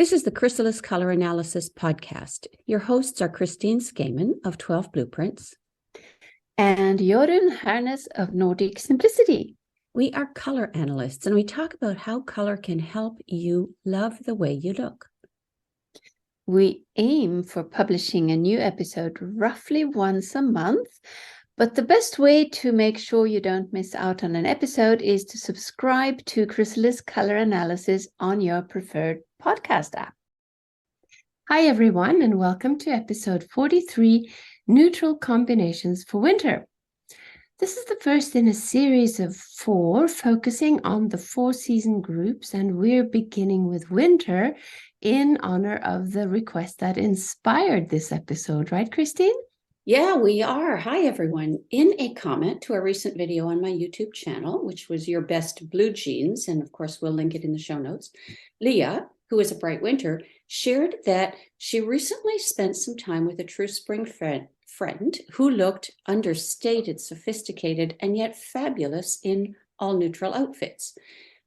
This is the Chrysalis Colour Analysis Podcast. Your hosts are Christine Skaman of 12 Blueprints and Jorun Harness of Nordic Simplicity. We are color analysts, and we talk about how color can help you love the way you look. We aim for publishing a new episode roughly once a month, but the best way to make sure you don't miss out on an episode is to subscribe to Chrysalis Colour Analysis on your preferred podcast app. Hi everyone, and welcome to episode 43, Neutral Combinations for Winter. This is the first in a series of 4 focusing on the 4 season groups, and we're beginning with winter in honor of the request that inspired this episode, right, Christine? Yeah, we are. Hi, everyone. In a comment to a recent video on my YouTube channel, which was your best blue jeans, and of course, we'll link it in the show notes, Leah, who is a bright winter, shared that she recently spent some time with a true spring friend who looked understated, sophisticated, and yet fabulous in all neutral outfits.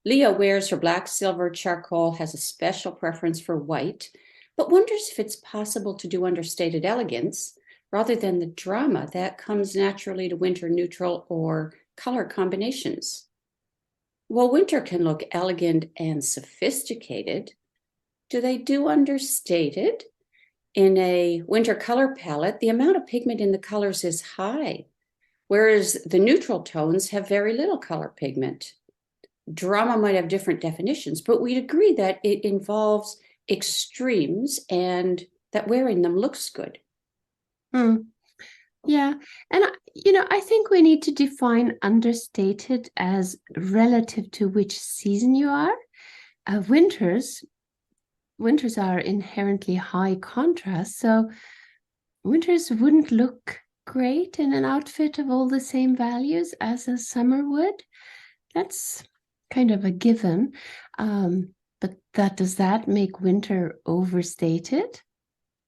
Leah wears her black, silver, charcoal, has a special preference for white, but wonders if it's possible to do understated elegance rather than the drama that comes naturally to winter neutral or color combinations. While winter can look elegant and sophisticated, do they do understated? In a winter color palette, the amount of pigment in the colors is high, whereas the neutral tones have very little color pigment. Drama might have different definitions, but we'd agree that it involves extremes and that wearing them looks good. Yeah, and I think we need to define understated as relative to which season you are. Winters are inherently high contrast, so winters wouldn't look great in an outfit of all the same values as a summer would. That's kind of a given, but does that make winter overstated?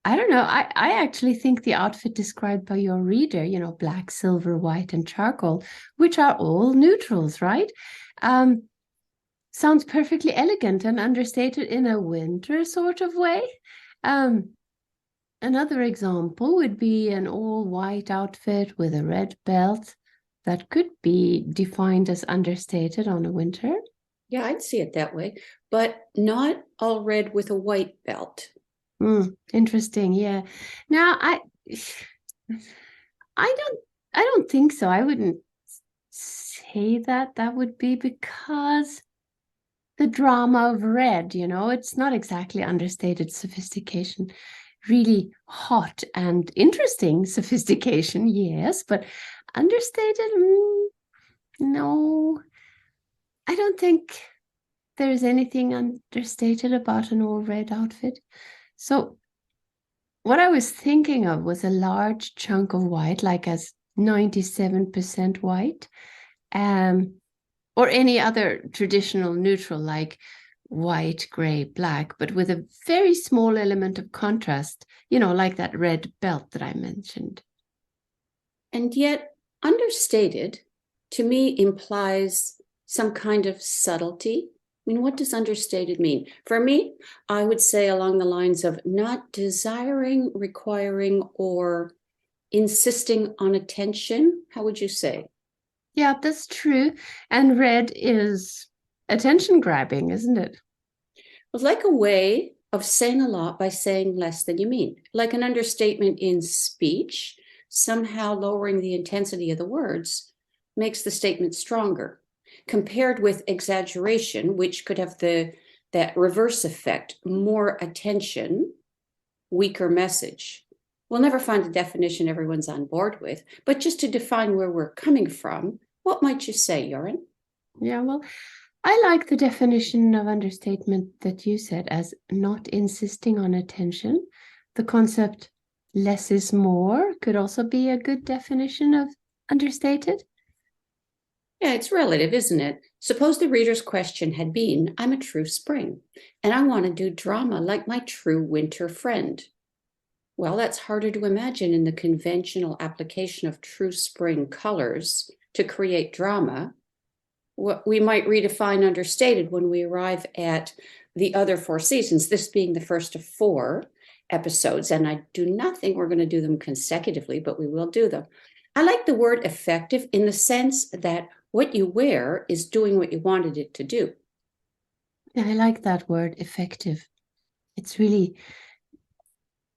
I don't know. I actually think the outfit described by your reader, black, silver, white, and charcoal, which are all neutrals, right? Sounds perfectly elegant and understated in a winter sort of way. Another example would be an all-white outfit with a red belt that could be defined as understated on a winter. Yeah, I'd see it that way, but not all red with a white belt. Interesting. Yeah. Now, I don't think so. I wouldn't say that would be because the drama of red, it's not exactly understated sophistication. Really hot and interesting sophistication, yes, but understated, no. I don't think there's anything understated about an all red outfit. So what I was thinking of was a large chunk of white, like as 97% white, or any other traditional neutral like white, gray, black, but with a very small element of contrast, like that red belt that I mentioned. And yet, understated, to me, implies some kind of subtlety. I mean, what does understated mean? For me, I would say along the lines of not desiring, requiring, or insisting on attention. How would you say? Yeah, that's true. And red is attention grabbing, isn't it? Well, like a way of saying a lot by saying less than you mean. Like an understatement in speech, somehow lowering the intensity of the words makes the statement stronger. Compared with exaggeration, which could have that reverse effect, more attention, weaker message. We'll never find a definition everyone's on board with, but just to define where we're coming from, what might you say, Jorun? Yeah, well, I like the definition of understatement that you said as not insisting on attention. The concept less is more could also be a good definition of understated. Yeah, it's relative, isn't it? Suppose the reader's question had been, I'm a true spring, and I want to do drama like my true winter friend. Well, that's harder to imagine in the conventional application of true spring colors to create drama. What we might redefine understated when we arrive at the other 4 seasons, this being the first of 4 episodes. And I do not think we're going to do them consecutively, but we will do them. I like the word effective in the sense that what you wear is doing what you wanted it to do. Yeah, I like that word, effective. It's really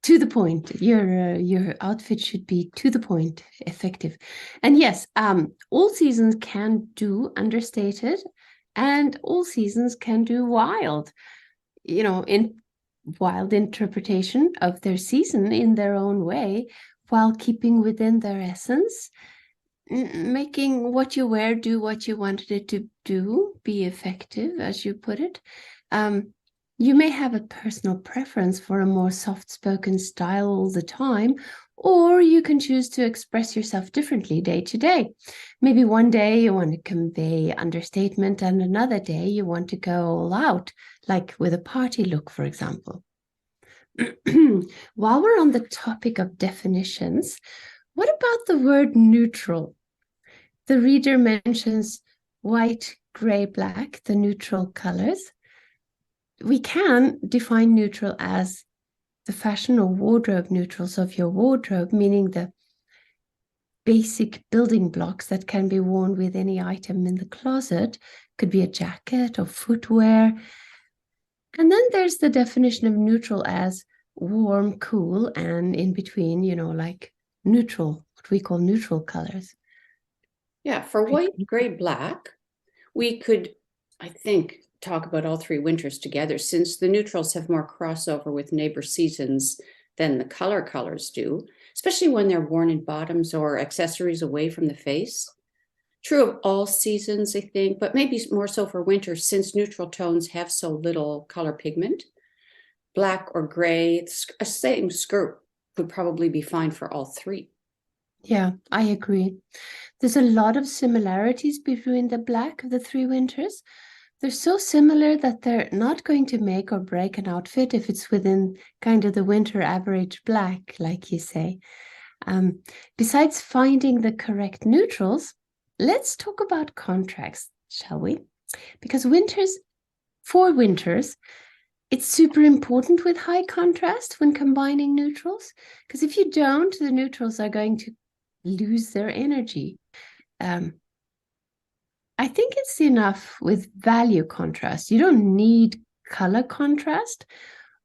to the point. Your outfit should be to the point, effective. And yes, all seasons can do understated, and all seasons can do wild. In wild interpretation of their season in their own way, while keeping within their essence, making what you wear do what you wanted it to do, be effective, as you put it. You may have a personal preference for a more soft-spoken style all the time, or you can choose to express yourself differently day to day. Maybe one day you want to convey understatement, and another day you want to go all out, like with a party look, for example. While we're on the topic of definitions, what about the word neutral? The reader mentions white, gray, black, the neutral colors. We can define neutral as the fashion or wardrobe neutrals of your wardrobe, meaning the basic building blocks that can be worn with any item in the closet. Could be a jacket or footwear. And then there's the definition of neutral as warm, cool, and in between, like neutral, what we call neutral colors. Yeah, for white, gray, black, we could, I think, talk about all 3 winters together, since the neutrals have more crossover with neighbor seasons than the colors do, especially when they're worn in bottoms or accessories away from the face. True of all seasons, I think, but maybe more so for winter, since neutral tones have so little color pigment. Black or gray, a same skirt would probably be fine for all 3. Yeah, I agree. There's a lot of similarities between the black of the 3 winters. They're so similar that they're not going to make or break an outfit if it's within kind of the winter average black, like you say. Besides finding the correct neutrals, let's talk about contrast, shall we? Because for winters, it's super important with high contrast when combining neutrals, because if you don't, the neutrals are going to lose their energy. I think it's enough with value contrast. You don't need color contrast.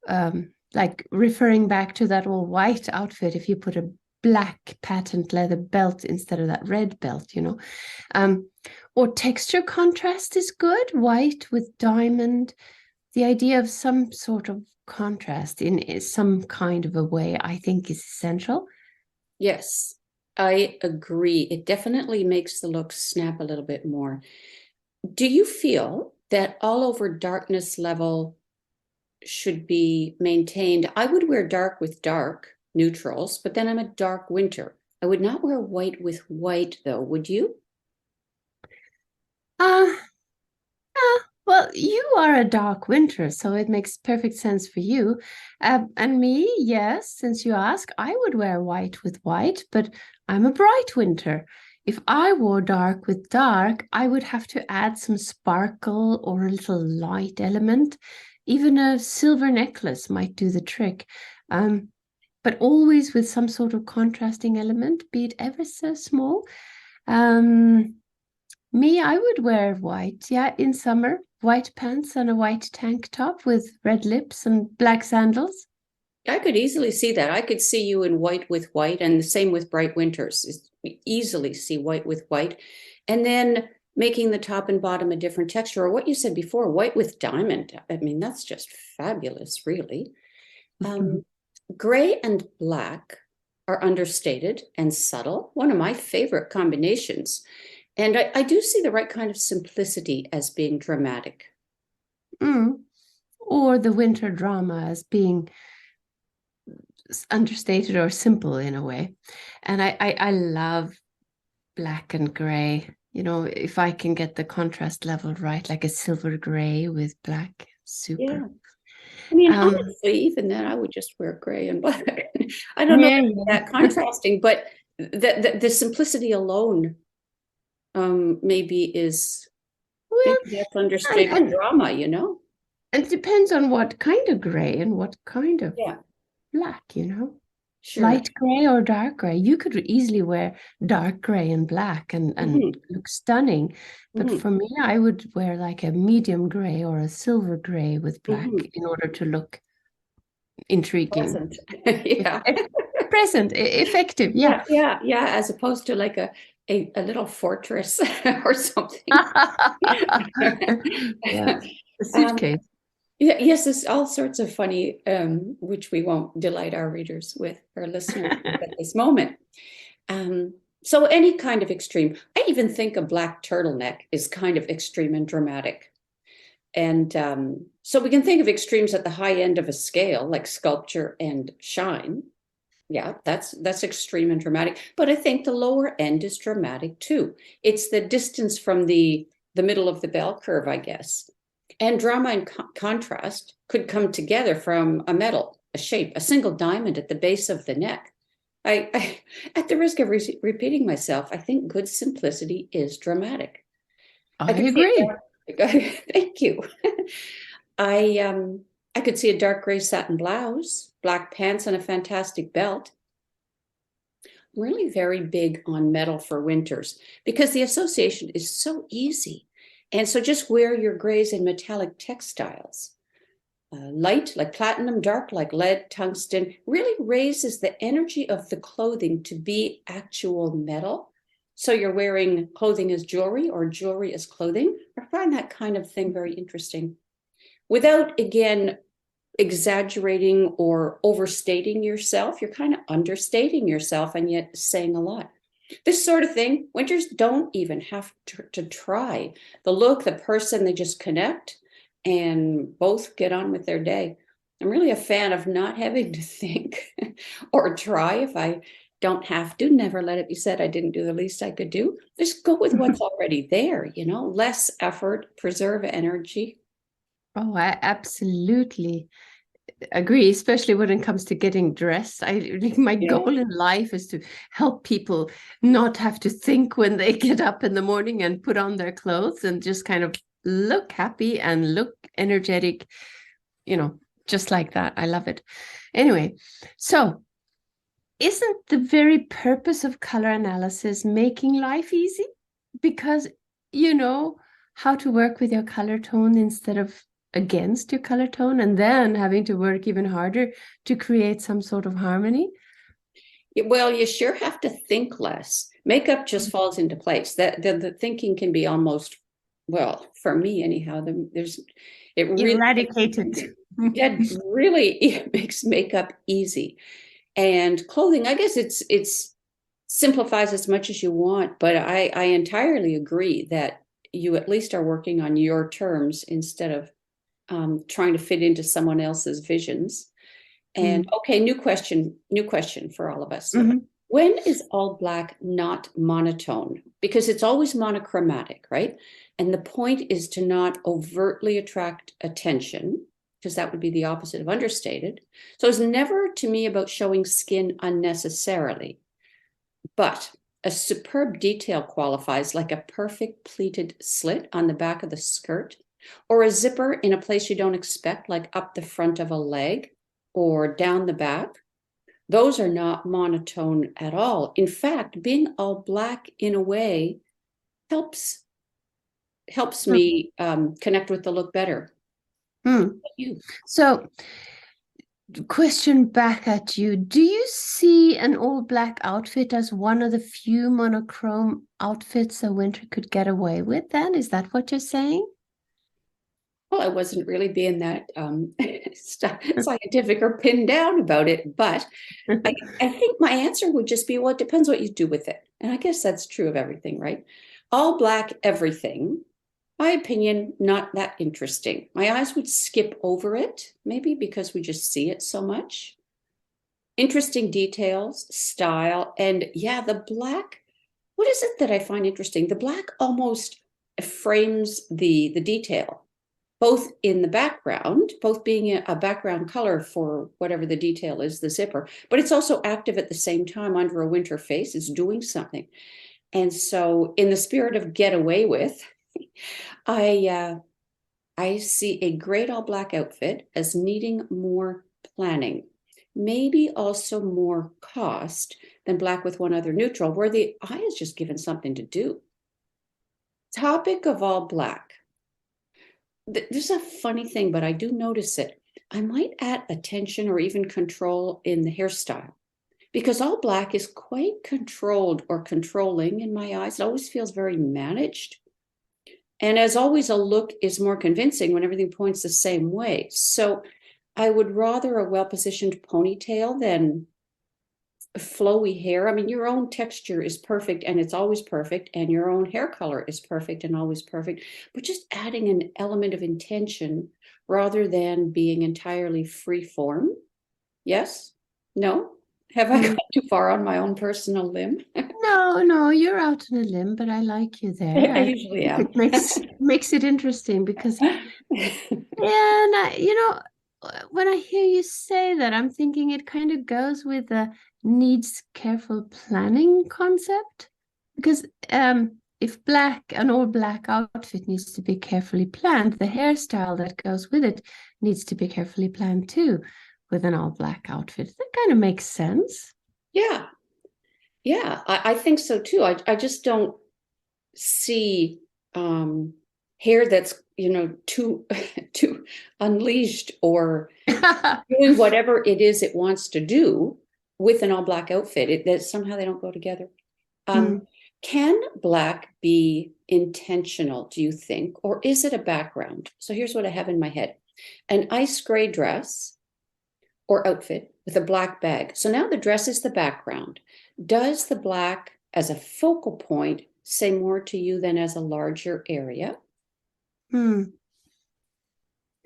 Like referring back to that all white outfit, if you put a black patent leather belt instead of that red belt, or texture contrast is good, white with diamond. The idea of some sort of contrast in some kind of a way, I think, is essential. Yes, I agree. It definitely makes the look snap a little bit more. Do you feel that all over darkness level should be maintained? I would wear dark with dark neutrals, but then I'm a dark winter. I would not wear white with white, though. Would you? Uh, well, you are a dark winter, so it makes perfect sense for you. And me, yes, since you ask, I would wear white with white, but I'm a bright winter. If I wore dark with dark, I would have to add some sparkle or a little light element. Even a silver necklace might do the trick. But always with some sort of contrasting element, be it ever so small. Me, I would wear white, yeah, in summer, white pants and a white tank top with red lips and black sandals. I could easily see that. I could see you in white with white, and the same with bright winters. We easily see white with white. And then making the top and bottom a different texture, or what you said before, white with diamond. I mean, that's just fabulous, really. Gray and black are understated and subtle, one of my favorite combinations. And I do see the right kind of simplicity as being dramatic. Or the winter drama as being understated or simple in a way. And I love black and gray. If I can get the contrast level right, like a silver gray with black, super. Yeah. I mean, honestly, even then, I would just wear gray and black. I don't know that contrasting, but the simplicity alone, maybe is maybe that's understated drama, And it depends on what kind of gray and what kind of Yeah, black, you know. sure. Light gray or dark gray. You could easily wear dark gray and black and Hmm. look stunning. But Hmm. for me, I would wear like a medium gray or a silver gray with black Hmm. in order to look intriguing. Pleasant. Yeah. Present, effective, yeah. Yeah, yeah, yeah, as opposed to like a little fortress or something. Yeah, a Um, suitcase. yeah, yes, there's all sorts of funny, which we won't delight our readers with or listeners with at this moment. Um, so any kind of extreme, I even think a black turtleneck is kind of extreme and dramatic. And so we can think of extremes at the high end of a scale, like sculpture and shine. Yeah, that's extreme and dramatic. But I think the lower end is dramatic too. It's the distance from the middle of the bell curve, I guess. And drama and contrast could come together from a metal, a shape, a single diamond at the base of the neck. At the risk of repeating myself, I think good simplicity is dramatic. I I could see agree. a dark, thank you. I um I could see a dark gray satin blouse, black pants, and a fantastic belt. Really very big on metal for winters because the association is so easy. And so just wear your grays and metallic textiles. Light like platinum, dark like lead, tungsten really raises the energy of the clothing to be actual metal. So you're wearing clothing as jewelry or jewelry as clothing. I find that kind of thing very interesting. Without, again, exaggerating or overstating yourself. You're kind of understating yourself and yet saying a lot. This sort of thing, winters don't even have to try. The look, the person, they just connect and both get on with their day. I'm really a fan of not having to think or try if I don't have to. Never let it be said I didn't do the least I could do. Just go with what's already there, less effort, preserve energy. Oh, I absolutely agree, especially when it comes to getting dressed. My Yeah. goal in life is to help people not have to think when they get up in the morning and put on their clothes and just kind of look happy and look energetic, you know, just like that. I love it. Anyway, so isn't the very purpose of color analysis making life easy? Because you know how to work with your color tone instead of against your color tone, and then having to work even harder to create some sort of harmony. Well, you sure have to think less. Makeup just falls into place. That the thinking can be almost, well, for me anyhow, it really Eradicated. that really it makes makeup easy. And clothing, I guess it's simplifies as much as you want, but I entirely agree that you at least are working on your terms instead of trying to fit into someone else's visions. And Mm. okay, new question for all of us. Mhm. When is all black not monotone? Because it's always monochromatic, right? And the point is to not overtly attract attention, because that would be the opposite of understated. So it's never to me about showing skin unnecessarily, but a superb detail qualifies, like a perfect pleated slit on the back of the skirt, or a zipper in a place you don't expect, like up the front of a leg or down the back. Those are not monotone at all. In fact, being all black in a way helps me connect with the look better. Mm. You. So, question back at you. Do you see an all black outfit as one of the few monochrome outfits a winter could get away with then? Is that what you're saying? Well, I wasn't really being that scientific or pinned down about it, but I think my answer would just be, well, it depends what you do with it. And I guess that's true of everything, right? All black everything, my opinion, not that interesting. My eyes would skip over it, maybe because we just see it so much. Interesting details, style, and yeah, the black. What is it that I find interesting? The black almost frames the detail, both in the background, both being a background color for whatever the detail is, the zipper, but it's also active at the same time under a winter face. It's doing something. And so, in the spirit of get away with, I I see a great all black outfit as needing more planning, maybe also more cost than black with one other neutral, where the eye is just given something to do. Topic of all black. There's a funny thing, but I do notice it. I might add attention or even control in the hairstyle because all black is quite controlled or controlling in my eyes. It always feels very managed. And as always, a look is more convincing when everything points the same way. So I would rather a well-positioned ponytail than flowy hair. I mean, your own texture is perfect and it's always perfect, and your own hair color is perfect and always perfect, but just adding an element of intention rather than being entirely free form. Yes? No? Have I gone too far on my own personal limb? No, no, you're out on a limb, but I like you there. I I usually think am. it makes it interesting because, yeah, and when I hear you say that, I'm thinking it kind of goes with the needs careful planning concept. Because if an all black outfit needs to be carefully planned, the hairstyle that goes with it needs to be carefully planned too, with an all black outfit. That kind of makes sense. Yeah. Yeah, I think so too. I just don't see hair that's, too too unleashed or doing whatever it is it wants to do with an all black outfit. That somehow they don't go together. Hmm. Can black be intentional, do you think, or is it a background? So here's what I have in my head: an ice gray dress or outfit with a black bag. So now the dress is the background. Does the black as a focal point say more to you than as a larger area? Hmm.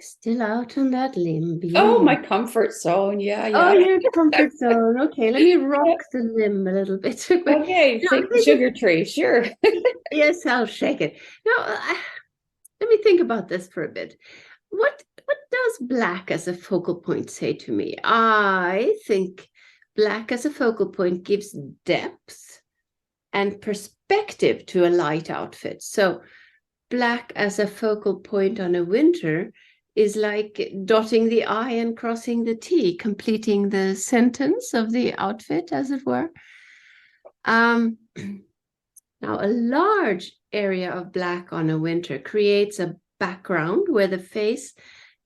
Still out on that limb, Oh, my behave. comfort zone. Yeah, Oh, yeah. your comfort zone. Okay, let me Yeah. rock the limb a little bit. Okay, I'm shake the thinking, sugar tree. Sure. yes, I'll shake it. Now, let me think about this for a bit. What does black as a focal point say to me? I think black as a focal point gives depth and perspective to a light outfit. So black as a focal point on a winter is like dotting the I and crossing the T, completing the sentence of the outfit, as it were. Um, Now, a large area of black on a winter creates a background where the face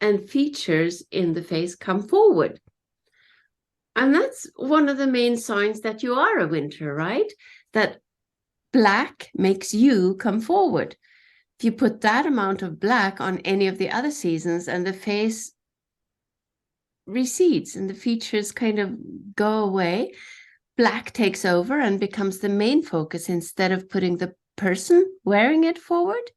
and features in the face come forward. And that's one of the main signs that you are a winter, right? That black makes you come forward. If you put that amount of black on any of the other seasons and the face recedes and the features kind of go away, black takes over and becomes the main focus instead of putting the person wearing it forward.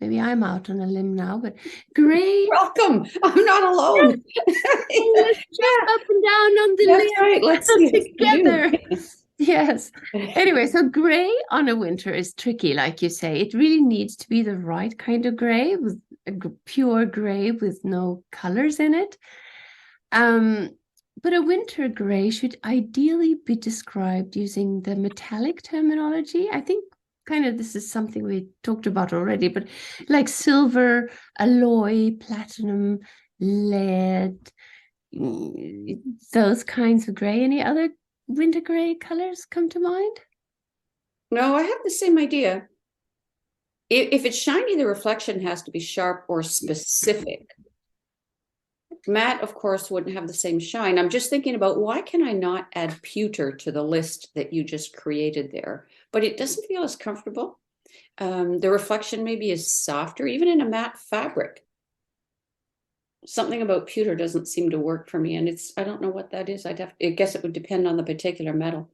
Maybe I'm out on a limb now, but gray. Welcome. I'm not alone. Let's jump Yeah, up and down on the that's right. Let's see limb what we can together. Yes. Anyway, so gray on a winter is tricky, like you say. It really needs to be the right kind of gray, with a pure gray with no colors in it. But a winter gray should ideally be described using the metallic terminology. I think kind of this is something we talked about already, but like silver, alloy, platinum, lead, those kinds of gray. Any other winter gray colors come to mind? No, I have the same idea. If it's shiny, the reflection has to be sharp or specific. Matte, of course, wouldn't have the same shine. I'm just thinking about, why can I not add pewter to the list that you just created there? But it doesn't feel as comfortable. The reflection maybe is softer, even in a matte fabric. Something about pewter doesn't seem to work for me, and I don't know what that is. I guess it would depend on the particular metal.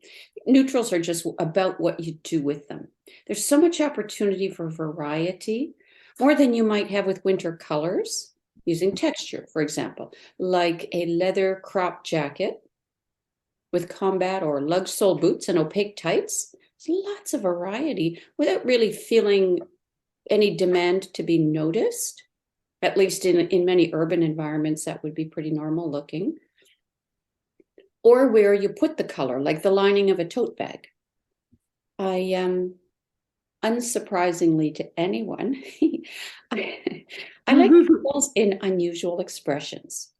Neutrals are just about what you do with them. There's so much opportunity for variety, more than you might have with winter colors, using texture, for example, like a leather crop jacket with combat or lug sole boots and opaque tights. There's lots of variety without really feeling any demand to be noticed. At least in many urban environments, that would be pretty normal looking. Or where you put the color, like the lining of a tote bag. I unsurprisingly to anyone, I like neutral in unusual expressions,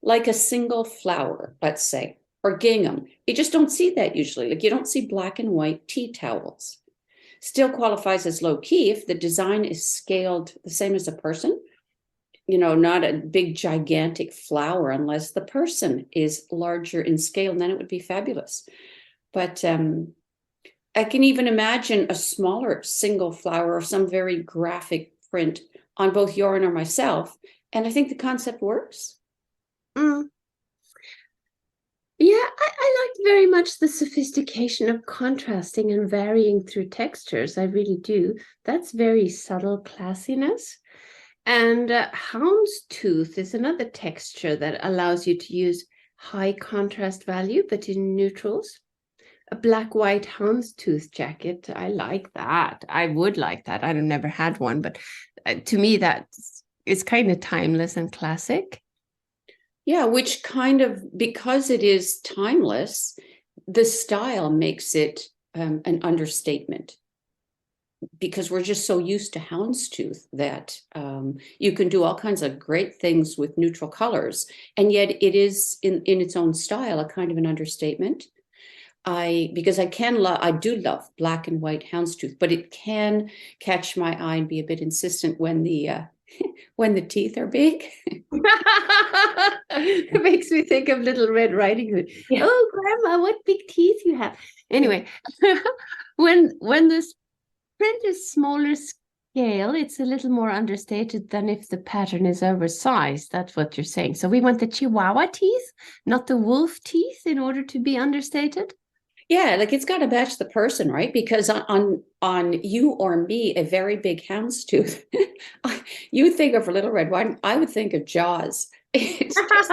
like a single flower, let's say, or gingham. You just don't see that usually. Like you don't see black and white tea towels. Still qualifies as low key if the design is scaled the same as a person, not a big gigantic flower unless the person is larger in scale, and then it would be fabulous. But I can even imagine a smaller single flower or some very graphic print on both Joran or myself. And I think the concept works. Mm. Yeah, I liked very much the sophistication of contrasting and varying through textures. I really do. That's very subtle classiness. And houndstooth is another texture that allows you to use high contrast value, but in neutrals. A black-white houndstooth jacket, I like that. I would like that. I've never had one, but to me, that is kind of timeless and classic. Yeah, which kind of, because it is timeless, the style makes it an understatement. Because we're just so used to houndstooth that you can do all kinds of great things with neutral colors, and yet it is in its own style a kind of an understatement. Because I do love black and white houndstooth, but it can catch my eye and be a bit insistent when the when the teeth are big. It makes me think of Little Red Riding Hood. Yeah. Oh, Grandma, what big teeth you have. Anyway, when this print is smaller scale, it's a little more understated than if the pattern is oversized. That's what you're saying. So we want the Chihuahua teeth, not the wolf teeth, in order to be understated. Yeah, like it's got to match the person, right? Because on you or me, a very big houndstooth, you think of Little Red Riding, I would think of Jaws. It's just,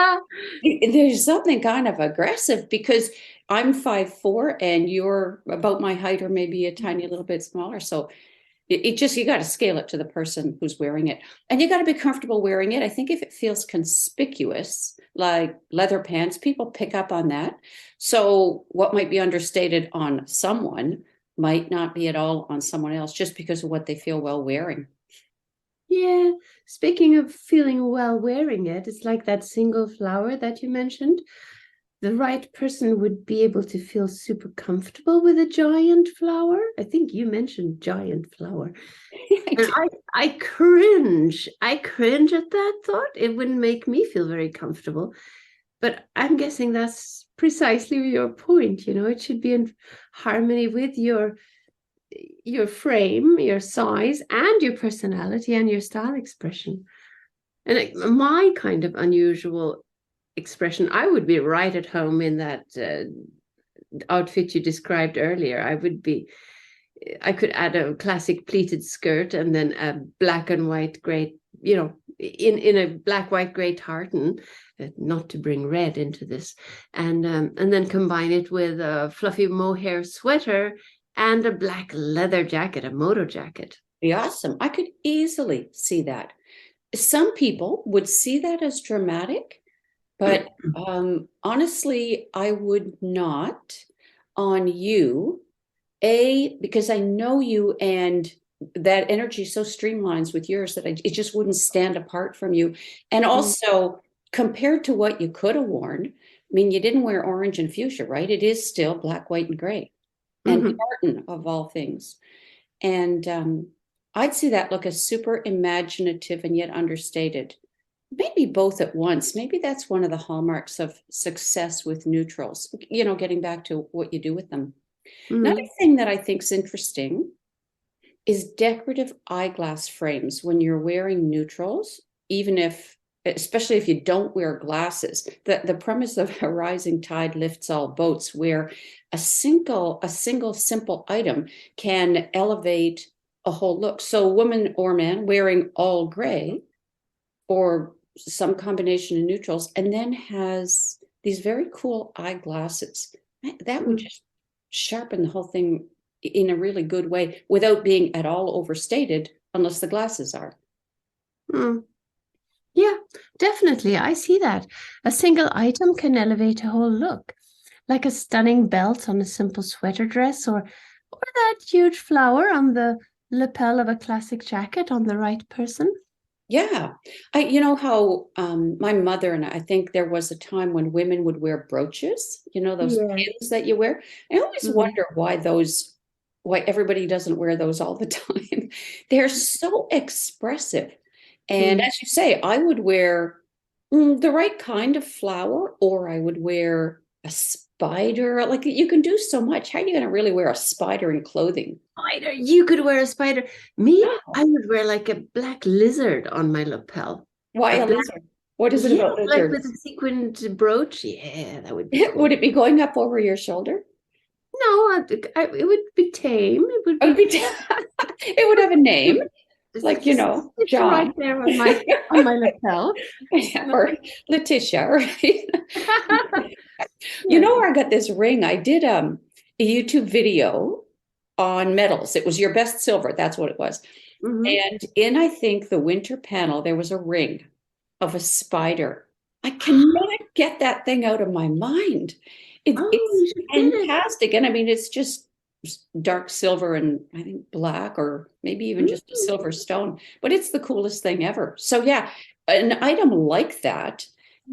there's something kind of aggressive because I'm 5'4" and you're about my height or maybe a tiny little bit smaller. So it just, you got to scale it to the person who's wearing it, and you got to be comfortable wearing it. I think if it feels conspicuous, like leather pants, people pick up on that. So what might be understated on someone might not be at all on someone else, just because of what they feel well wearing. Yeah, speaking of feeling well wearing it, it's like that single flower that you mentioned. The right person would be able to feel super comfortable with a giant flower. I think you mentioned giant flower. And I cringe. I cringe at that thought. It wouldn't make me feel very comfortable. But I'm guessing that's precisely your point. It should be in harmony with your frame, your size, and your personality and your style expression. And my kind of unusual expression, I would be right at home in that outfit you described earlier. I could add a classic pleated skirt and then a black and white gray, in a black, white, gray tartan, not to bring red into this, and then combine it with a fluffy mohair sweater and a black leather jacket, a moto jacket. Be awesome. I could easily see that. Some people would see that as dramatic, but honestly, I would not on you. Because I know you, and that energy so streamlines with yours that it just wouldn't stand apart from you. And also, compared to what you could have worn, I mean, you didn't wear orange and fuchsia, right? It is still black, white, and gray, and tartan of all things. And I'd see that look as super imaginative and yet understated. Maybe both at once. Maybe that's one of the hallmarks of success with neutrals, getting back to what you do with them. Another thing that I think is interesting is decorative eyeglass frames when you're wearing neutrals, especially if you don't wear glasses. The premise of a rising tide lifts all boats, where a single simple item can elevate a whole look. So woman or man wearing all gray or some combination of neutrals, and then has these very cool eyeglasses. That would just sharpen the whole thing in a really good way without being at all overstated, unless the glasses are. Yeah, definitely. I see that. A single item can elevate a whole look, like a stunning belt on a simple sweater dress, or that huge flower on the lapel of a classic jacket on the right person. Yeah. You know how my mother and I think there was a time when women would wear brooches, those Yeah. pins that you wear. I always Mm. wonder why everybody doesn't wear those all the time. They're so expressive. And Mm. as you say, I would wear the right kind of flower, or I would wear a spider. Like you can do so much. How are you going to really wear a spider in clothing? Spider. You could wear a spider. Me, No. I would wear like a black lizard on my lapel. Why A a black, lizard? What is it yeah, about like with a lizards? sequined brooch. Yeah, that would be cool. Would it be going up over your shoulder? No, it would be tame. It would It would be be, it would have a name, just, like, just sit right John there on my lapel. or Letitia, right? Yeah. I got this ring. I did a YouTube video on metals. It was your best silver. That's what it was. Hmm. And in, I think, the winter panel, there was a ring of a spider. I cannot get that thing out of my mind. Oh, It's you should get it. fantastic. And I mean, it's just dark silver and I think black, or maybe even just a Mm. silver stone, but it's the coolest thing ever. So, yeah, an item like that,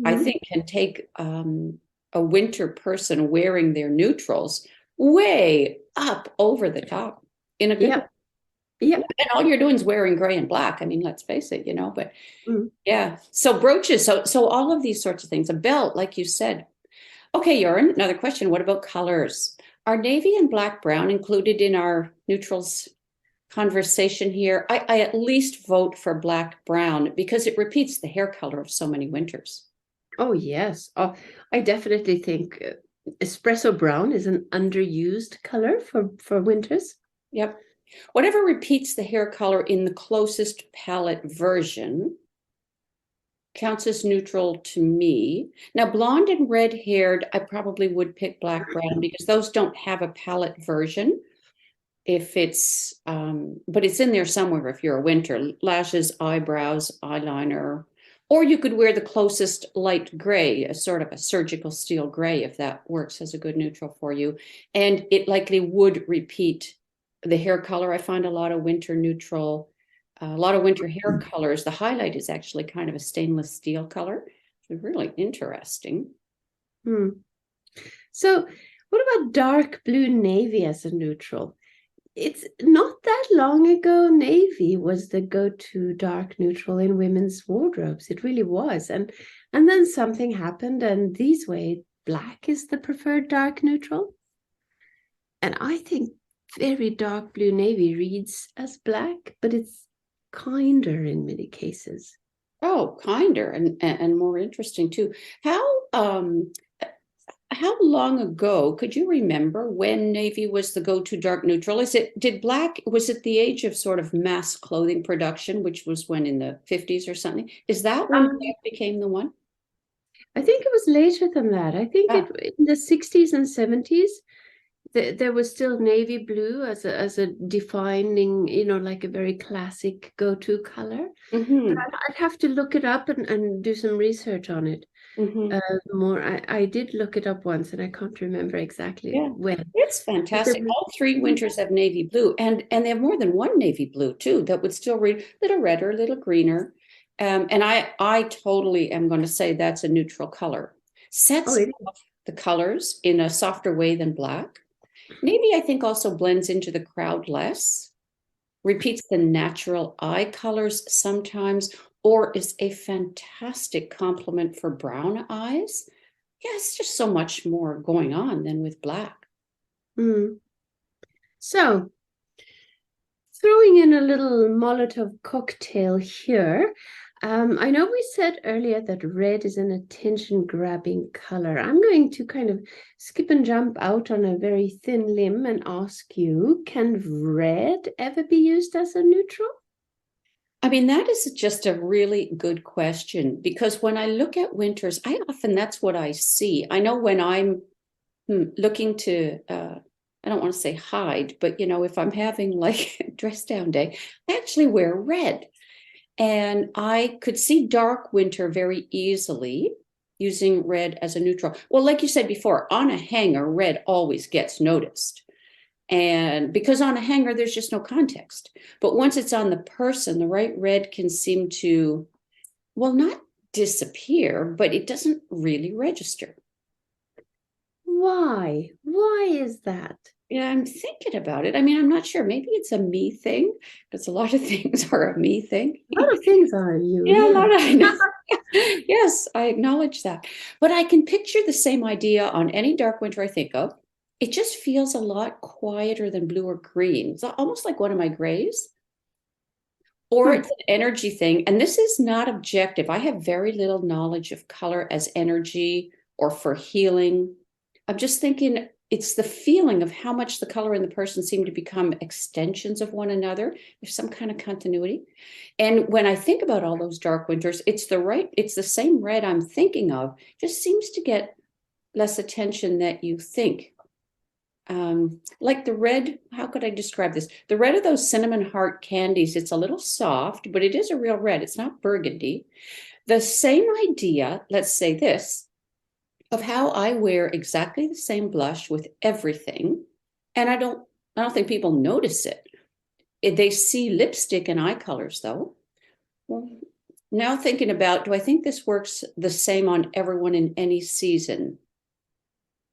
I Mhm. think, can take a winter person wearing their neutrals way up over the top in a good way. Yep. Yep. And all you're doing is wearing gray and black. I mean, let's face it, but Mm. yeah. So brooches, so all of these sorts of things, a belt, like you said. Okay, Joran, another question. What about colors? Are navy and black brown included in our neutrals conversation here? I at least vote for black brown because it repeats the hair color of so many winters. Oh, yes. Oh, I definitely think espresso brown is an underused color for winters. Yep. Whatever repeats the hair color in the closest palette version counts as neutral to me. Now, blonde and red haired, I probably would pick black brown because those don't have a palette version. If it's, but it's in there somewhere if you're a winter. Lashes, eyebrows, eyeliner, or you could wear the closest light gray, a sort of a surgical steel gray, if that works as a good neutral for you. And it likely would repeat the hair color. I find a lot of winter neutral, a lot of winter hair colors. The highlight is actually kind of a stainless steel color. It's really interesting. Hmm. So, what about dark blue navy as a neutral? It's not that long ago, navy was the go-to dark neutral in women's wardrobes. It really was. And then something happened, and these way, black is the preferred dark neutral. And I think very dark blue navy reads as black, but it's kinder in many cases. Oh, kinder and more interesting too. How um how long ago could you remember when navy was the go-to dark neutral? Was it the age of sort of mass clothing production, which was when in the 50s or something? Is that when Um, black became the one? I think it was later than that. I think Ah, it in the 60s and 70s. There was still navy blue as a defining, like a very classic go-to color. But mm-hmm, I'd have to look it up and do some research on it mm-hmm. more. I did look it up once and I can't remember exactly Yeah, when. it's But there fantastic. was, All three winters have navy blue, and they have more than one navy blue too. That would still read a little redder, a little greener. And I totally am going to say that's a neutral color. oh, Sets it is. off the colors in a softer way than black. Navy, I think, also blends into the crowd less, repeats the natural eye colors sometimes, or is a fantastic complement for brown eyes. Yeah, it's just so much more going on than with black. Mm. So, throwing in a little Molotov cocktail here. I know we said earlier that red is an attention-grabbing color. I'm going to kind of skip and jump out on a very thin limb and ask you, can red ever be used as a neutral? I mean, that is just a really good question because when I look at winters, that's what I see. I know when I'm looking to, I don't want to say hide, but if I'm having like dress down day, I actually wear red. And I could see dark winter very easily using red as a neutral. Well, like you said before, on a hanger, red always gets noticed. And because on a hanger, there's just no context. But once it's on the person, the right red can seem to, well, not disappear, but it doesn't really register. Why? Why is that? Yeah, I'm thinking about it. I mean, I'm not sure. Maybe it's a me thing, because a lot of things are a me thing. A lot of things are you, Yeah, a yeah. lot of, I know. Yes, I acknowledge that. But I can picture the same idea on any dark winter I think of. It just feels a lot quieter than blue or green. It's almost like one of my grays. Or Hmm. it's an energy thing. And this is not objective. I have very little knowledge of color as energy or for healing. I'm just thinking it's the feeling of how much the color and the person seem to become extensions of one another. There's some kind of continuity. And when I think about all those dark winters, it's the same red I'm thinking of, just seems to get less attention that you think. Like the red, how could I describe this? The red of those cinnamon heart candies, it's a little soft, but it is a real red. It's not burgundy. The same idea, let's say this, of how I wear exactly the same blush with everything, and I don't think people notice it. They see lipstick and eye colors though. Well, now thinking about, do I think this works the same on everyone in any season?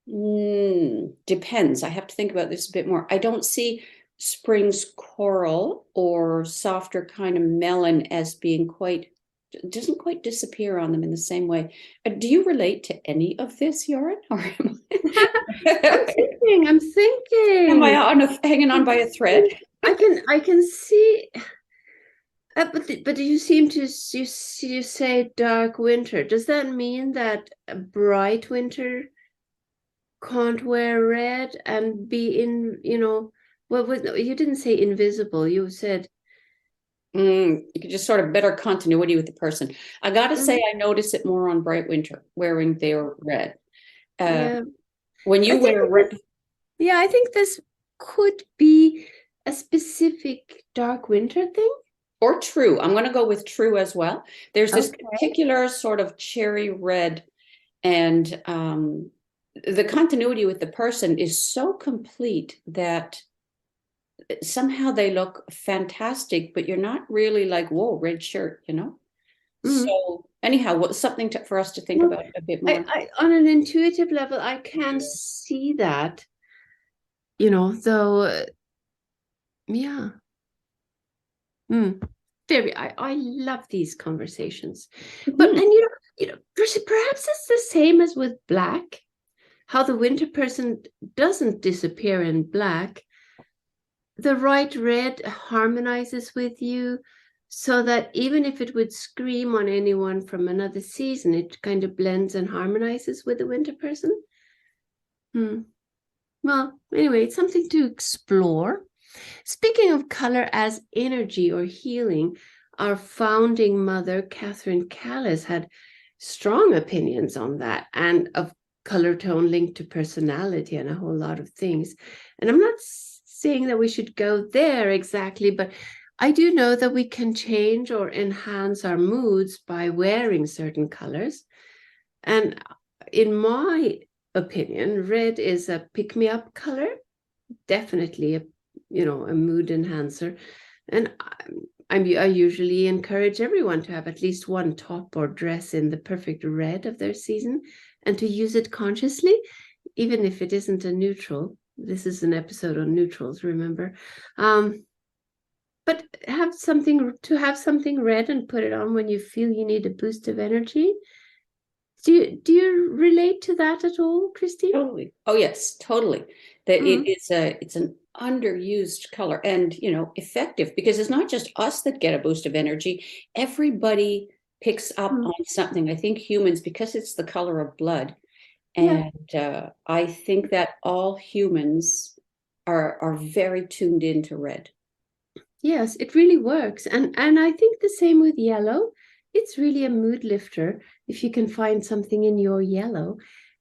Depends. I have to think about this a bit more. I don't see spring's coral or softer kind of melon as being doesn't quite disappear on them in the same way. Do you relate to any of this, Yoren? Or I'm am I thinking. hanging on by a thread? I can see, but you seem to you say dark winter. Does that mean that a bright winter can't wear red and be in, what was, you didn't say invisible, you said You could just sort of better continuity with the person. I gotta say, I notice it more on bright winter wearing their red. yeah. When I you think wear red, yeah, I think this could be a specific dark winter thing. or true, I'm going to go with true as well. There's this Okay. particular sort of cherry red, and the continuity with the person is so complete that somehow they look fantastic, but you're not really like, whoa, red shirt, you know? Mm. So anyhow, what's something for us to think Well, about a bit more? I on an intuitive level, I can see that, though, yeah. Mm. Very, I love these conversations. But Mhm. and perhaps it's the same as with black, how the winter person doesn't disappear in black. The right red harmonizes with you so that even if it would scream on anyone from another season, it kind of blends and harmonizes with the winter person. Well, anyway, it's something to explore. Speaking of color as energy or healing, our founding mother, Catherine Callis, had strong opinions on that and of color tone linked to personality and a whole lot of things. And I'm not saying that we should go there exactly, but I do know that we can change or enhance our moods by wearing certain colors. And in my opinion, red is a pick-me-up color, definitely a mood enhancer. And I usually encourage everyone to have at least one top or dress in the perfect red of their season and to use it consciously, even if it isn't a neutral. This is an episode on neutrals, remember? But have something red and put it on when you feel you need a boost of energy. Do you relate to that at all, Christine? Totally. Oh yes, totally. That Mm, it's an underused color, and effective, because it's not just us that get a boost of energy. Everybody picks up mm. on something. I think humans, because it's the color of blood, Yeah. and I think that all humans are very tuned into red. Yes, it really works. And I think the same with yellow. It's really a mood lifter if you can find something in your yellow.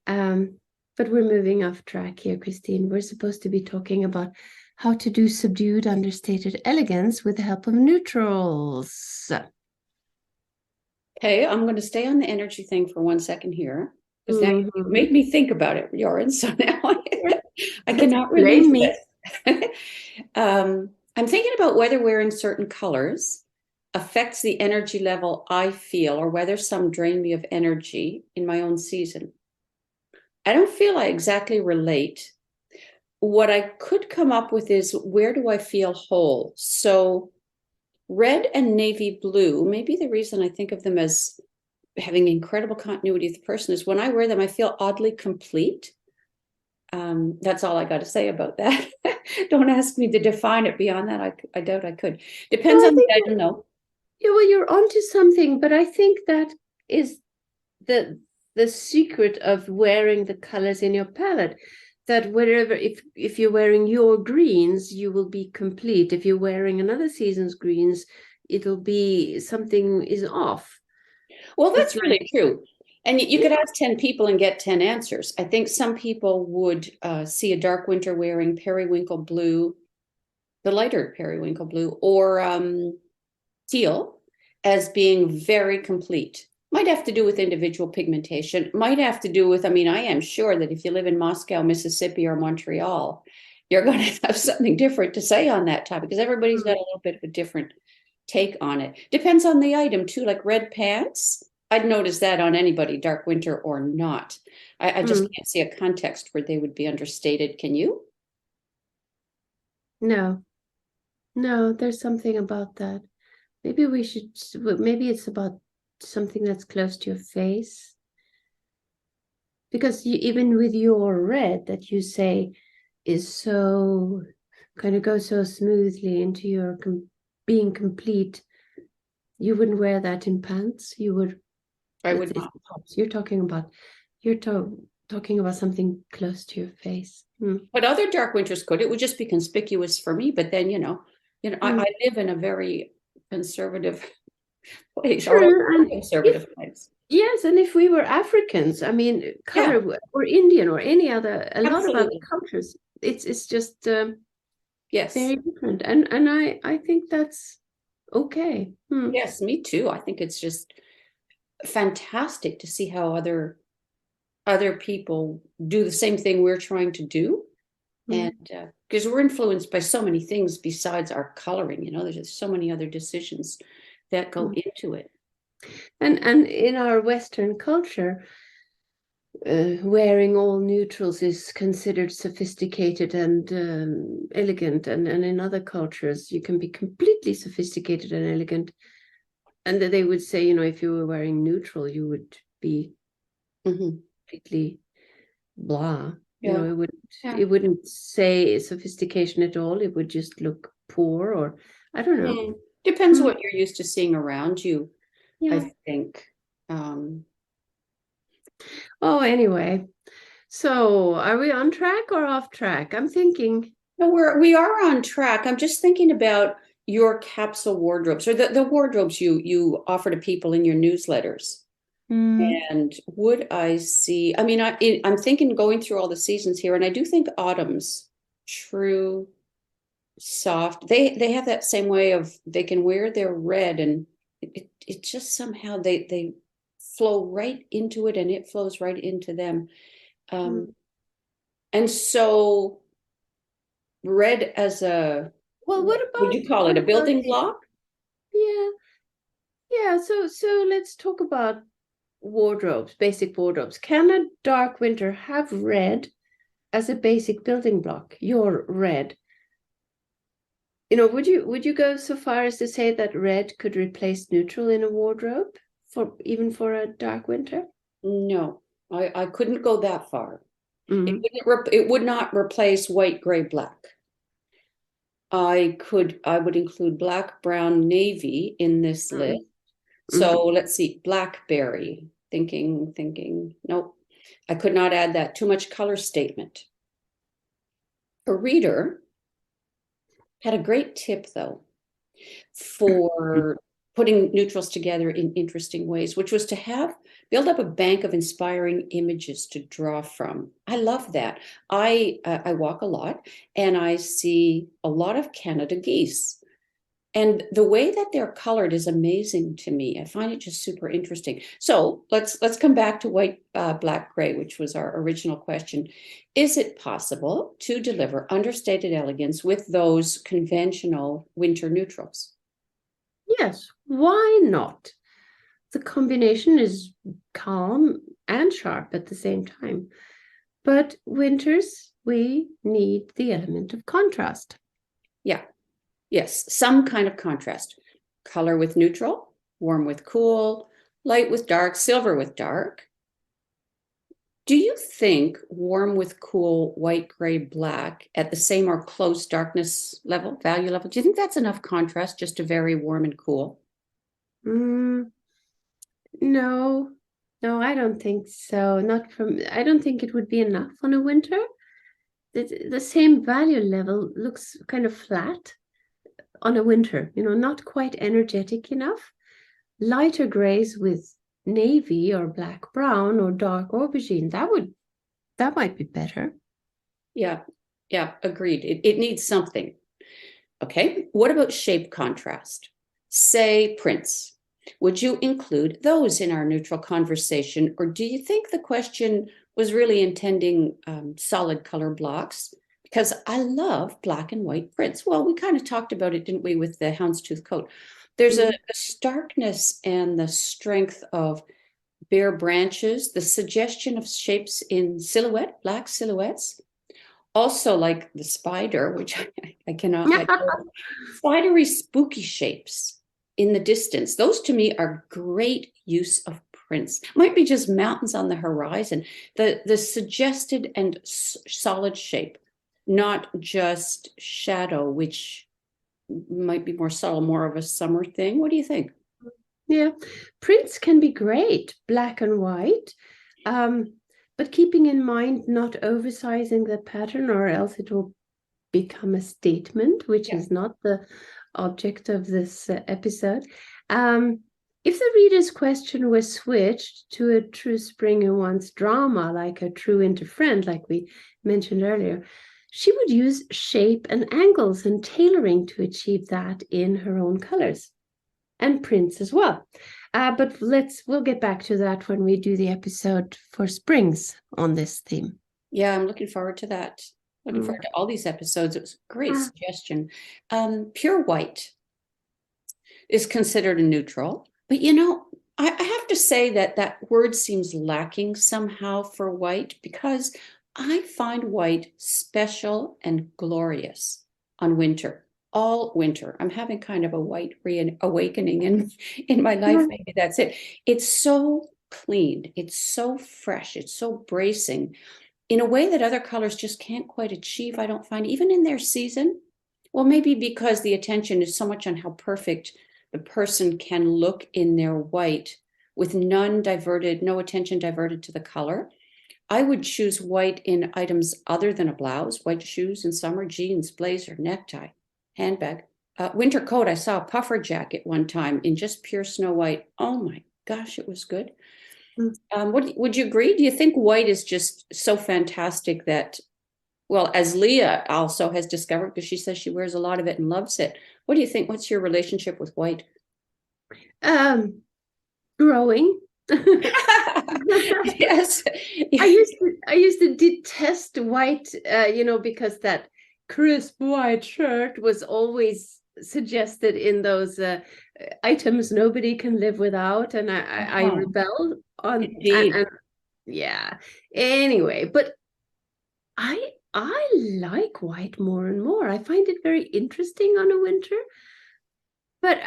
Um, but we're moving off track here, Christine. We're supposed to be talking about how to do subdued, understated elegance with the help of neutrals. Okay, I'm going to stay on the energy thing for 1 second here, because now you Mhm. made me think about it, Joran. So now I Don't cannot release blame me. this. I'm thinking about whether wearing certain colors affects the energy level I feel or whether some drain me of energy in my own season. I don't feel I exactly relate. What I could come up with is where do I feel whole? So red and navy blue, maybe the reason I think of them as having incredible continuity of the person is when I wear them, I feel oddly complete. That's all I got to say about that. Don't ask me to define it beyond that. I doubt I could. No, Depends I on the think item, though. yeah, well, you're onto something, but I think that is the the secret of wearing the colors in your palette. That wherever, if you're wearing your greens, you will be complete. If you're wearing another season's greens, it'll be something is off. Well, It's that's like, really true. And you yeah, could ask 10 people and get 10 answers. I think some people would see a dark winter wearing periwinkle blue, the lighter periwinkle blue, or teal as being very complete. Might have to do with individual pigmentation, might have to do with, I mean, I am sure that if you live in Moscow, Mississippi, or Montreal, you're going to have something different to say on that topic because everybody's got a little bit of a different take on it. Depends on the item too, like red pants. I'd notice that on anybody, dark winter or not. I just can't see a context where they would be understated. Can you? no, no, there's something about that. Maybe we should, maybe it's about something that's close to your face. Because you, even with your red that you say is so kind of goes so smoothly into your being complete, you wouldn't wear that in pants. You would. I would It's not. tops. You're talking about you're talking about something close to your face. But other dark winters could. It would just be conspicuous for me. But then, I live in a very conservative place, or True, and if conservative place. yes, and if we were Africans, I mean, Yeah, color or Indian or any other, a lot of other absolutely. cultures, it's just Yes. very different, and I think that's okay. Yes, me too. I think it's just fantastic to see how other people do the same thing we're trying to do. And because we're influenced by so many things besides our coloring, there's just so many other decisions that go Mm. into it. And in our Western culture, wearing all neutrals is considered sophisticated and elegant, and in other cultures, you can be completely sophisticated and elegant. And that they would say, if you were wearing neutral, you would be Mhm. completely blah. Yeah. It wouldn't Yeah. it wouldn't say sophistication at all. It would just look poor, or I don't know. Depends Hmm. what you're used to seeing around you, Yeah. I think. Um, Oh, anyway. So are we on track or off track? I'm thinking. no, we are on track. I'm just thinking about your capsule wardrobes or the wardrobes you offer to people in your newsletters. Hmm. And would I see, I mean, I'm thinking going through all the seasons here, and I do think autumn's true soft. They have that same way of they can wear their red and it just somehow they flow right into it and it flows right into them. Hmm. Um, and so red as a, Well, what would you call it? what A about building block? yeah, yeah. So let's talk about wardrobes, basic wardrobes. Can a dark winter have red as a basic building block? Your red. Would you go so far as to say that red could replace neutral in a wardrobe for even for a dark winter? No, I couldn't go that far. Mm-hmm. It would not replace white, gray, black. I would include black, brown, navy in this list. Mm-hmm. So let's see, blackberry, thinking, nope. I could not add that. Too much color statement. A reader had a great tip though for putting neutrals together in interesting ways, which was to build up a bank of inspiring images to draw from. I love that. I walk a lot and I see a lot of Canada geese. And the way that they're colored is amazing to me. I find it just super interesting. So let's come back to white, black, gray, which was our original question. Is it possible to deliver understated elegance with those conventional winter neutrals? Yes, why not? The combination is calm and sharp at the same time. But winters, we need the element of contrast. Yeah. Yes, some kind of contrast. Color with neutral, warm with cool, light with dark, silver with dark. Do you think warm with cool, white, gray, black at the same or close darkness level, value level? Do you think that's enough contrast just to vary warm and cool? Mm, no, no, I don't think so. I don't think it would be enough on a winter. The same value level looks kind of flat on a winter, not quite energetic enough. Lighter grays with navy or black brown or dark aubergine, that might be better. Yeah, yeah, agreed. It needs something. Okay, what about shape contrast? Say prints. Would you include those in our neutral conversation, or do you think the question was really intending solid color blocks? Because I love black and white prints. Well, we kind of talked about it, didn't we, with the houndstooth coat? There's a starkness and the strength of bare branches, the suggestion of shapes in silhouette, black silhouettes. Also, like the spider, which I cannot let go. Spidery, spooky shapes in the distance. Those to me are great use of prints. Might be just mountains on the horizon. The suggested and solid shape, not just shadow, which might be more subtle, more of a summer thing. What do you think? Yeah, prints can be great, black and white, but keeping in mind not oversizing the pattern, or else it will become a statement, which Yeah. is not the object of this episode. If the reader's question was switched to a true spring who wants drama, like a true winter friend, like we mentioned earlier, she would use shape and angles and tailoring to achieve that in her own colors and prints as well. But we'll get back to that when we do the episode for springs on this theme. Yeah, I'm looking forward to that. Looking forward to all these episodes. It was a great suggestion. Pure white is considered a neutral, but I have to say that that word seems lacking somehow for white, because I find white special and glorious on winter, all winter. I'm having kind of a white reawakening in my life. Maybe that's it. It's so clean. It's so fresh. It's so bracing in a way that other colors just can't quite achieve, I don't find, even in their season. Well, maybe because the attention is so much on how perfect the person can look in their white with no attention diverted to the color. I would choose white in items other than a blouse, white shoes in summer, jeans, blazer, necktie, handbag. Winter coat, I saw a puffer jacket one time in just pure snow white. Oh my gosh, it was good. Would you agree? Do you think white is just so fantastic that, well, as Leah also has discovered, because she says she wears a lot of it and loves it. What do you think? What's your relationship with white? Growing. Yes. I used to detest white, because that crisp white shirt was always suggested in those items nobody can live without, and I rebelled on. Indeed. And yeah. Anyway, but I like white more and more. I find it very interesting on a winter, but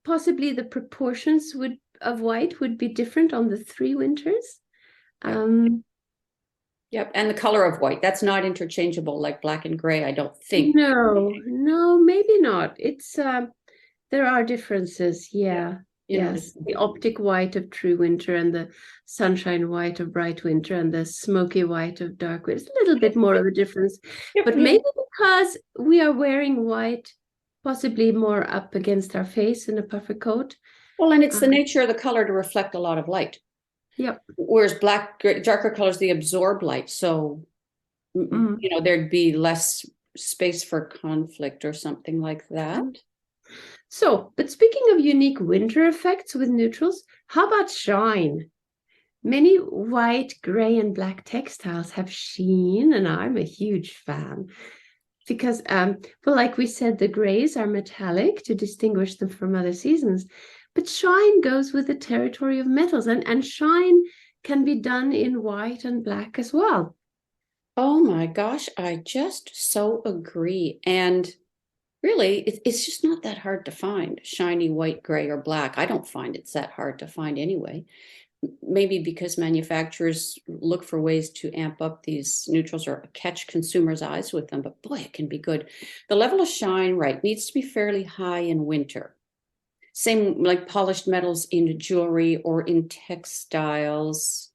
possibly the proportions of white would be different on the 3 winters. Yep. And the color of white, that's not interchangeable like black and gray, I don't think. No, maybe not. It's there are differences, yeah. Yes, the optic white of true winter and the sunshine white of bright winter and the smoky white of dark winter. It's a little bit more of a difference, but maybe because we are wearing white possibly more up against our face in a puffer coat. Well, and it's the nature of the color to reflect a lot of light. Yep. Whereas darker colors, they absorb light. So, there'd be less space for conflict or something like that. So, but speaking of unique winter effects with neutrals, how about shine? Many white, gray, and black textiles have sheen, and I'm a huge fan because, well, like we said, the grays are metallic to distinguish them from other seasons, but shine goes with the territory of metals, and shine can be done in white and black as well. Oh my gosh, I just so agree. And really, it's just not that hard to find shiny white, gray, or black. I don't find it's that hard to find anyway. Maybe because manufacturers look for ways to amp up these neutrals or catch consumers' eyes with them, but boy, it can be good. The level of shine, right, needs to be fairly high in winter. Same like polished metals in jewelry or in textiles,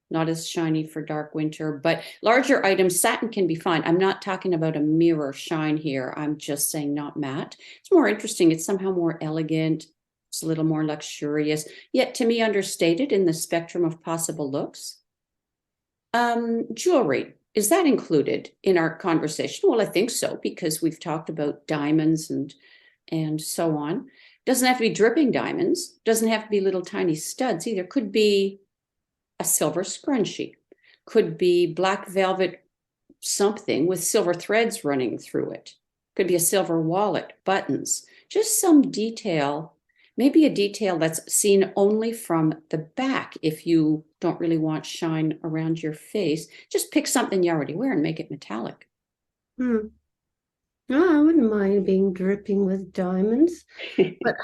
not as shiny for dark winter, but larger items, satin can be fine. I'm not talking about a mirror shine here. I'm just saying not matte. It's more interesting. It's somehow more elegant. It's a little more luxurious, yet to me understated in the spectrum of possible looks. Jewelry, is that included in our conversation? Well, I think so, because we've talked about diamonds and so on. Doesn't have to be dripping diamonds. Doesn't have to be little tiny studs either. Could be a silver scrunchie, could be black velvet something with silver threads running through it, could be a silver wallet, buttons, just some detail, maybe a detail that's seen only from the back. If you don't really want shine around your face, just pick something you already wear and make it metallic. Hmm. Oh, I wouldn't mind being dripping with diamonds, but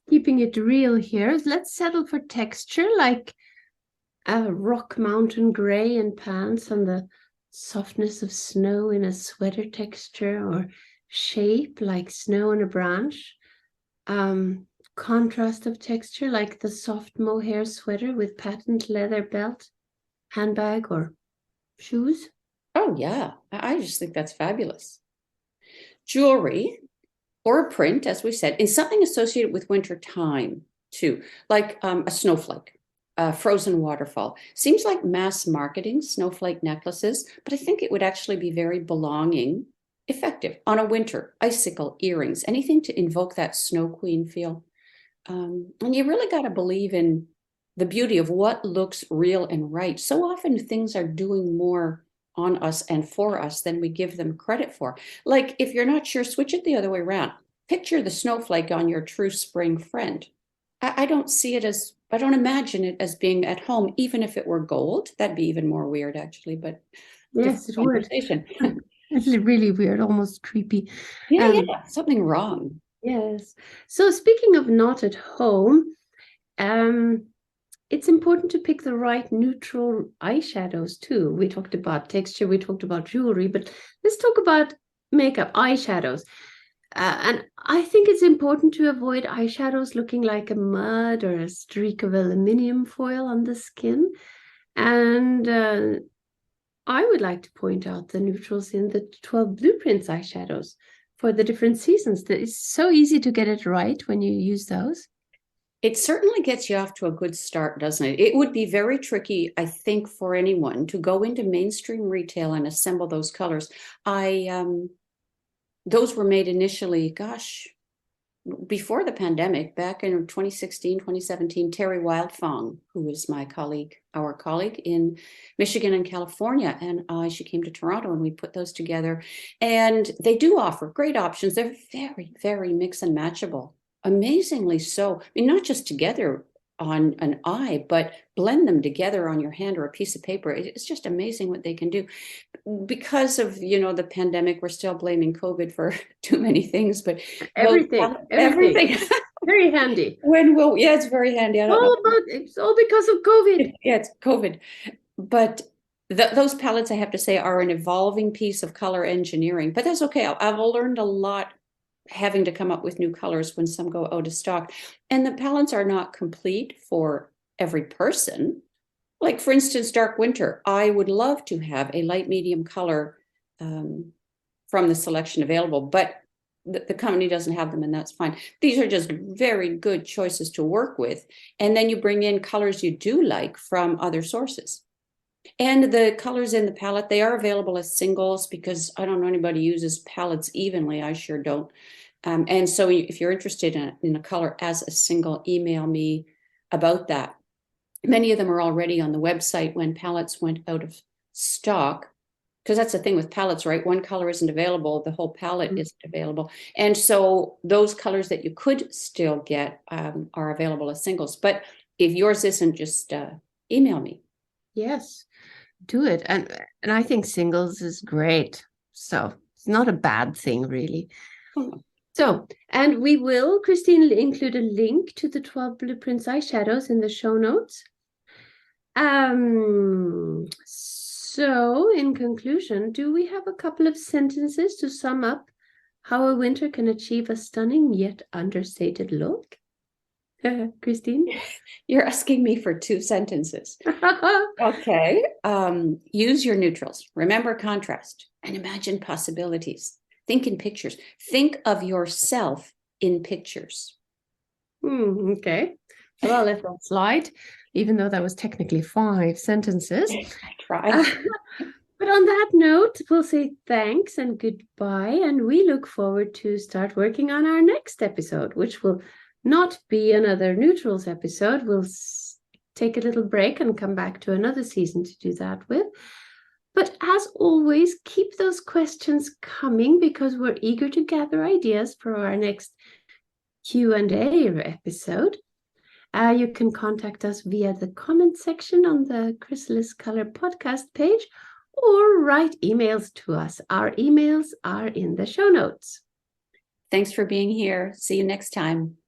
keeping it real here, let's settle for texture like a rock mountain gray in pants and the softness of snow in a sweater texture, or shape like snow on a branch. Contrast of texture like the soft mohair sweater with patent leather belt, handbag, or shoes. Oh yeah, I just think that's fabulous. Jewelry or a print, as we said, is something associated with winter time too, like a snowflake, a frozen waterfall. Seems like mass marketing snowflake necklaces, but I think it would actually be very belonging, effective on a winter icicle, earrings, anything to invoke that snow queen feel. And you really got to believe in the beauty of what looks real and right. So often things are doing more on us and for us than we give them credit for. Like if you're not sure, switch it the other way around. Picture the snowflake on your true spring friend. I don't see it as, I don't imagine it as being at home, even if it were gold. That'd be even more weird, actually, but different Yes, it would. conversation. It's really weird, almost creepy. Yeah, Um, yeah, something wrong. yes. So speaking of not at home, um, it's important to pick the right neutral eyeshadows too. We talked about texture, we talked about jewelry, but let's talk about makeup, eyeshadows. And I think it's important to avoid eyeshadows looking like a mud or a streak of aluminium foil on the skin. And I would like to point out the neutrals in the 12 Blueprints eyeshadows for the different seasons. It's so easy to get it right when you use those. It certainly gets you off to a good start, doesn't it? It would be very tricky, I think, for anyone to go into mainstream retail and assemble those colors. Those were made initially, gosh, before the pandemic, back in 2016, 2017. Terry Wildfong, who is my colleague, our colleague in Michigan and California, and she came to Toronto and we put those together. And they do offer great options. They're very, very mix and matchable. Amazingly so. I mean, not just together on an eye, but blend them together on your hand or a piece of paper. It's just amazing what they can do. Because of, the pandemic, we're still blaming COVID for too many things, but Everything, everything. everything. Very handy. When will, yeah, it's very handy. I don't know. It's all because of COVID. Yeah, it's COVID. But those palettes, I have to say, are an evolving piece of color engineering, but that's okay. I've learned a lot having to come up with new colors when some go out of stock. And the palettes are not complete for every person. Like, for instance, dark winter, I would love to have a light medium color from the selection available, but the company doesn't have them, and that's fine. These are just very good choices to work with. And then you bring in colors you do like from other sources. And the colors in the palette, they are available as singles, because I don't know anybody uses palettes evenly. I sure don't. And so if you're interested in a color as a single, email me about that. Many of them are already on the website when palettes went out of stock, because that's the thing with palettes, right? One color isn't available, the whole palette isn't available. And so those colors that you could still get are available as singles. But if yours isn't, just email me. Yes, do it. And I think singles is great. So it's not a bad thing, really. So, and we will, Christine, include a link to the 12 Blueprints eyeshadows in the show notes. So in conclusion, do we have a couple of sentences to sum up how a winter can achieve a stunning yet understated look? Christine? You're asking me for 2 sentences. Okay. Use your neutrals. Remember contrast and imagine possibilities. Think in pictures. Think of yourself in pictures. Okay. So I'll let that slide, even though that was technically 5 sentences. I tried. But on that note, we'll say thanks and goodbye, and we look forward to start working on our next episode, which will not be another neutrals episode. We'll take a little break and come back to another season to do that with. But as always, keep those questions coming because we're eager to gather ideas for our next Q&A episode. You can contact us via the comment section on the Chrysalis Colour podcast page or write emails to us. Our emails are in the show notes. Thanks for being here. See you next time.